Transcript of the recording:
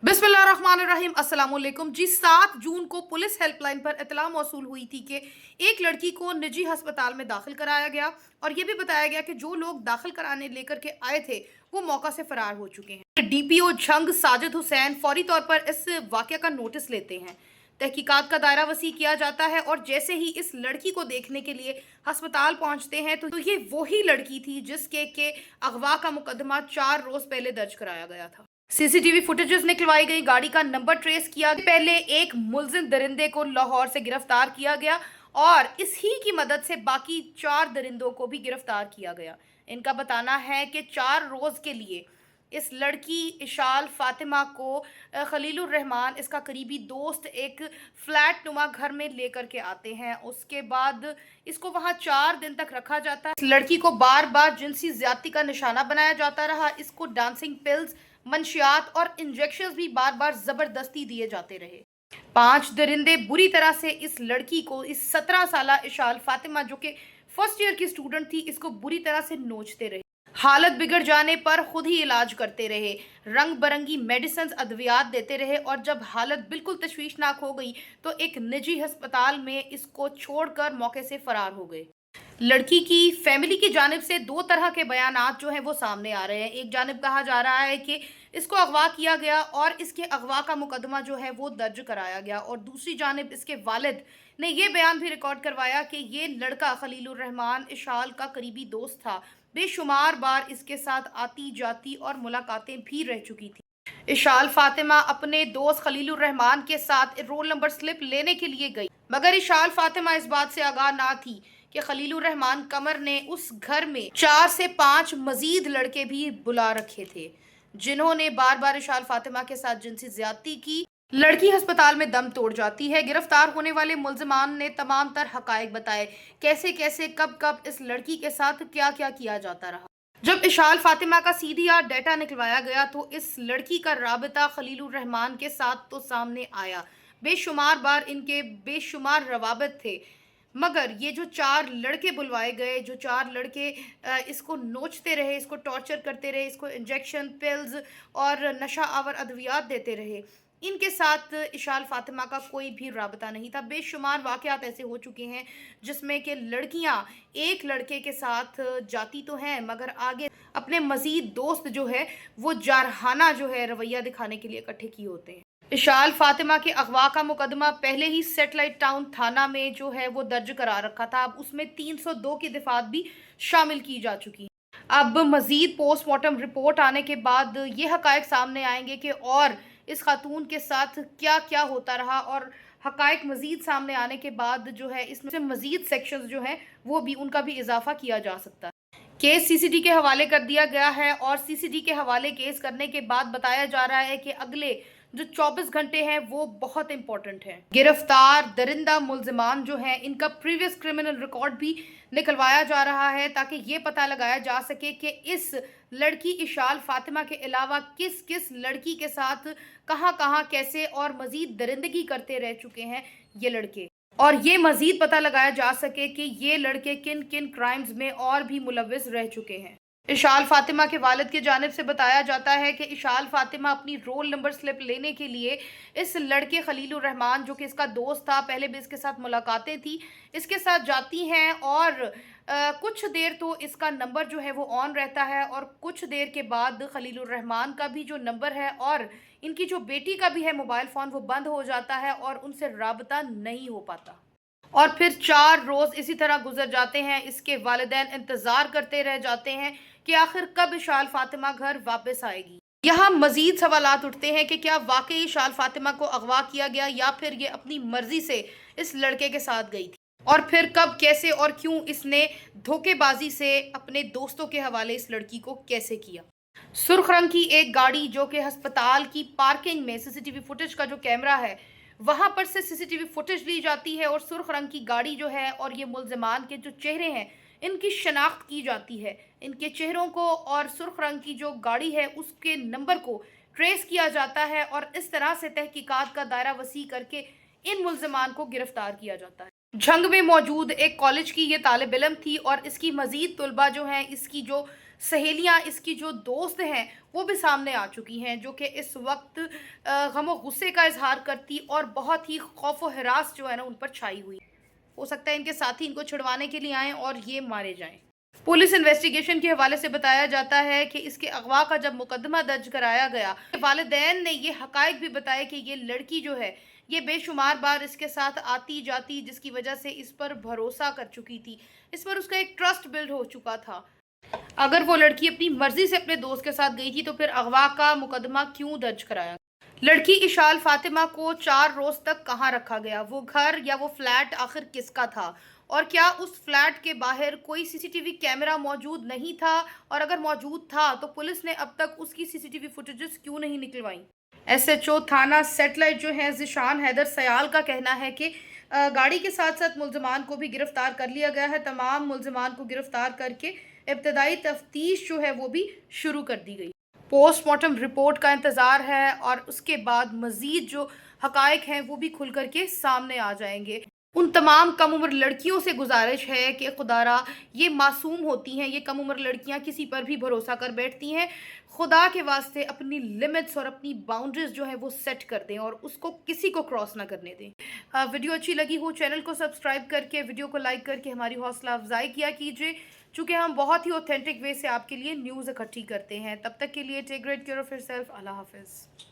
बिस्मिल्लाहिर्रहमानिर्रहीम। अस्सलाम वालेकुम जी। 7 जून को पुलिस हेल्पलाइन पर इतला मौसूल हुई थी कि एक लड़की को निजी अस्पताल में दाखिल कराया गया और ये भी बताया गया कि जो लोग दाखिल कराने लेकर के आए थे वो मौका से फरार हो चुके हैं। डीपीओ झंग साजिद हुसैन फौरी तौर पर इस वाकये का नोटिस लेते हैं। तहकीकात का दायरा वसी किया जाता है और जैसे ही इस लड़की को देखने के लिए अस्पताल पहुंचते हैं तो ये वही लड़की थी जिसके के अगवा का मुकदमा 4 रोज पहले दर्ज कराया गया था। सीसीटीवी फुटेजेस निकलवाई गई, गाड़ी का नंबर ट्रेस किया गया। पहले एक मुलजिम दरिंदे को लाहौर से गिरफ्तार किया गया और इसी की मदद से बाकी 4 दरिंदों को भी गिरफ्तार किया गया। इनका बताना है कि 4 रोज के लिए इस लड़की इशाल फातिमा को खलीलुर रहमान इसका करीबी दोस्त एक फ्लैट नुमा घर में लेकर के आते हैं। उसके बाद इसको वहां 4 दिन तक रखा जाता है। इस लड़की को बार बार जिनसी ज्यादती का निशाना बनाया जाता रहा। इसको डांसिंग पिल्स, मंशियात और इंजेक्शंस भी बार बार जबरदस्ती दिए जाते रहे। 5 दरिंदे बुरी तरह से इस लड़की को, इस 17 साला इशाल फातिमा जो कि फर्स्ट ईयर की स्टूडेंट थी, इसको बुरी तरह से नोचते रहे। हालत बिगड़ जाने पर खुद ही इलाज करते रहे, रंग बरंगी मेडिसिन अद्वियात देते रहे और जब हालत बिल्कुल तशवीशनाक हो गई तो एक निजी अस्पताल में इसको छोड़कर मौके से फरार हो गए। लड़की की फैमिली की जानिब से 2 तरह के बयानात जो हैं वो सामने आ रहे हैं। एक जानिब कहा जा रहा है कि इसको अगवा किया गया और इसके अगवा का मुकदमा जो है वो दर्ज कराया गया और दूसरी जानिब इसके वालिद ने ये बयान भी रिकॉर्ड करवाया कि ये लड़का खलीलुर रहमान इशाल का करीबी दोस्त था। बेशुमार बार इसके साथ आती जाती और मुलाकातें भी रह चुकी थी। इशाल फातिमा अपने दोस्त खलीलुर रहमान के साथ रोल नंबर स्लिप लेने के लिए गई, मगर इशाल फातिमा इस बात से आगाह ना थी कि खलीलुर रहमान कमर ने उस घर में 4 से 5 मजीद लड़के भी बुला रखे थे जिन्होंने बार बार इशाल फातिमा के साथ जिनसी ज्यादती की। लड़की अस्पताल में दम तोड़ जाती है। गिरफ्तार होने वाले मुल्जिमान ने तमाम तर हकायक बताए, कैसे कैसे कब कब इस लड़की के साथ क्या क्या किया जाता रहा। जब इशाल फातिमा का सीडीआर डेटा निकलवाया गया तो इस लड़की का राबिता खलीलुर रहमान के साथ तो सामने आया। बेशुमार बार इनके बेशुमार रवाबित थे, मगर ये जो 4 लड़के बुलवाए गए, जो 4 लड़के इसको नोचते रहे, इसको टॉर्चर करते रहे, इसको इंजेक्शन, पिल्स और नशा आवर अद्वियात देते रहे, इनके साथ इशाल फातिमा का कोई भी राबता नहीं था। बेशुमार वाक़यात ऐसे हो चुके हैं जिसमें कि लड़कियां एक लड़के के साथ जाती तो हैं मगर आगे अपने मज़ीद दोस्त जो है वो जारहाना जो है रवैया दिखाने के लिए इकट्ठे किए होते हैं। इशाल फातिमा के अगवा का मुकदमा पहले ही सेटेलाइट टाउन थाना में जो है वो दर्ज करा रखा था। अब उसमें 302 की दफात भी शामिल की जा चुकी है। अब मजीद पोस्टमार्टम रिपोर्ट आने के बाद ये हकायक सामने आएंगे कि और इस खातून के साथ क्या क्या होता रहा और हकायक मजीद सामने आने के बाद जो है इसमें से मजीद सेक्शंस जो हैं वो भी उनका भी इजाफा किया जा सकता है। केस सीसीडी के हवाले कर दिया गया है और सीसीडी के हवाले केस करने के बाद बताया जा रहा है कि अगले जो 24 घंटे हैं वो बहुत इंपॉर्टेंट हैं। गिरफ्तार दरिंदा मुल्जिमान जो हैं इनका प्रीवियस क्रिमिनल रिकॉर्ड भी निकलवाया जा रहा है ताकि ये पता लगाया जा सके कि इस लड़की इशाल फातिमा के अलावा किस किस लड़की के साथ कहां कहां कैसे और मजीद दरिंदगी करते रह चुके हैं ये लड़के, और ये मजीद पता लगाया जा सके कि ये लड़के किन किन क्राइम्स में और भी मुलव्विस रह चुके हैं। इशाल फातिमा के वालिद की जानिब से बताया जाता है कि इशाल फातिमा अपनी रोल नंबर स्लिप लेने के लिए इस लड़के खलीलुर रहमान जो कि इसका दोस्त था, पहले भी इसके साथ मुलाकातें थी, इसके साथ जाती हैं और कुछ देर तो इसका नंबर जो है वो ऑन रहता है और कुछ देर के बाद खलीलुर रहमान का भी जो नंबर है और इनकी जो बेटी का भी है मोबाइल फ़ोन वो बंद हो जाता है और उनसे राबता नहीं हो पाता और फिर 4 रोज़ इसी तरह गुजर जाते हैं। इसके वालिदैन इंतज़ार करते रह जाते हैं कि आखिर कब इशाल फातिमा घर वापस आएगी। यहाँ मजीद सवालात उठते हैं कि क्या वाकई इशाल फातिमा को अगवा किया गया या फिर ये अपनी मर्जी से इस लड़के के साथ गई थी और फिर कब, कैसे और क्यों इसने धोखेबाजी से अपने दोस्तों के हवाले इस लड़की को कैसे किया। सुर्ख रंग की एक गाड़ी जो कि अस्पताल की पार्किंग में सीसीटीवी फुटेज का जो कैमरा है वहां पर से सीसीटीवी फुटेज ली जाती है और सुर्ख रंग की गाड़ी जो है और ये मुल्जिमान के जो चेहरे हैं इनकी शनाख्त की जाती है। इनके चेहरों को और सुर्ख रंग की जो गाड़ी है उसके नंबर को ट्रेस किया जाता है और इस तरह से तहकीकात का दायरा वसी करके इन मुल्जिमान को गिरफ्तार किया जाता है। झंग में मौजूद एक कॉलेज की ये तालिब इल्म थी और इसकी मजीद तुलबा जो हैं इसकी जो सहेलियां, इसकी जो दोस्त हैं वो भी सामने आ चुकी हैं, जो कि इस वक्त गम और गुस्से का इजहार करती और बहुत ही खौफ व हरास जो है ना उन पर छाई हुई। हो सकता है इनके साथी इनको छुड़वाने के लिए आएं और ये मारे जाएं। पुलिस इन्वेस्टिगेशन के हवाले से बताया जाता है कि इसके अगवा का जब मुकदमा दर्ज कराया गया, वालिदैन ने ये हकायक भी बताए कि ये लड़की जो है ये बेशुमार बार इसके साथ आती जाती, जिसकी वजह से इस पर भरोसा कर चुकी थी, इस पर उसका एक ट्रस्ट बिल्ड हो चुका था। अगर वो लड़की अपनी मर्जी से अपने दोस्त के साथ गई थी तो फिर अगवा का मुकदमा क्यों दर्ज कराया? लड़की इशाल फातिमा को 4 रोज तक कहाँ रखा गया? वो घर या वो फ्लैट आखिर किसका था? और क्या उस फ्लैट के बाहर कोई सीसीटीवी कैमरा मौजूद नहीं था? और अगर मौजूद था तो पुलिस ने अब तक उसकी सीसीटीवी फुटेजेस क्यों नहीं निकलवाई? एसएचओ थाना सैटेलाइट जो है ज़िशान हैदर सयाल का कहना है कि गाड़ी के साथ साथ मुल्ज़िमान को भी गिरफ्तार कर लिया गया है। तमाम मुल्ज़िमान को गिरफ्तार करके इब्तदाई तफ्तीश जो है वो भी शुरू कर दी गई। पोस्टमार्टम रिपोर्ट का इंतज़ार है और उसके बाद मज़ीद जो हकायक हैं वो भी खुल कर के सामने आ जाएंगे। उन तमाम कम उम्र लड़कियों से गुजारिश है कि खुदारा, ये मासूम होती हैं, ये कम उम्र लड़कियां किसी पर भी भरोसा कर बैठती हैं। खुदा के वास्ते अपनी लिमिट्स और अपनी बाउंड्रीज जो है वो सेट कर दें और उसको किसी को क्रॉस ना करने दें। वीडियो अच्छी लगी हो चैनल को सब्सक्राइब करके, वीडियो को लाइक करके हमारी हौसला अफजाई किया कीजिए, चूँकि हम बहुत ही ऑथेंटिक वे से आपके लिए न्यूज़ इकट्ठी करते हैं। तब तक के लिए take great care of yourself. Allah हाफ़िज़।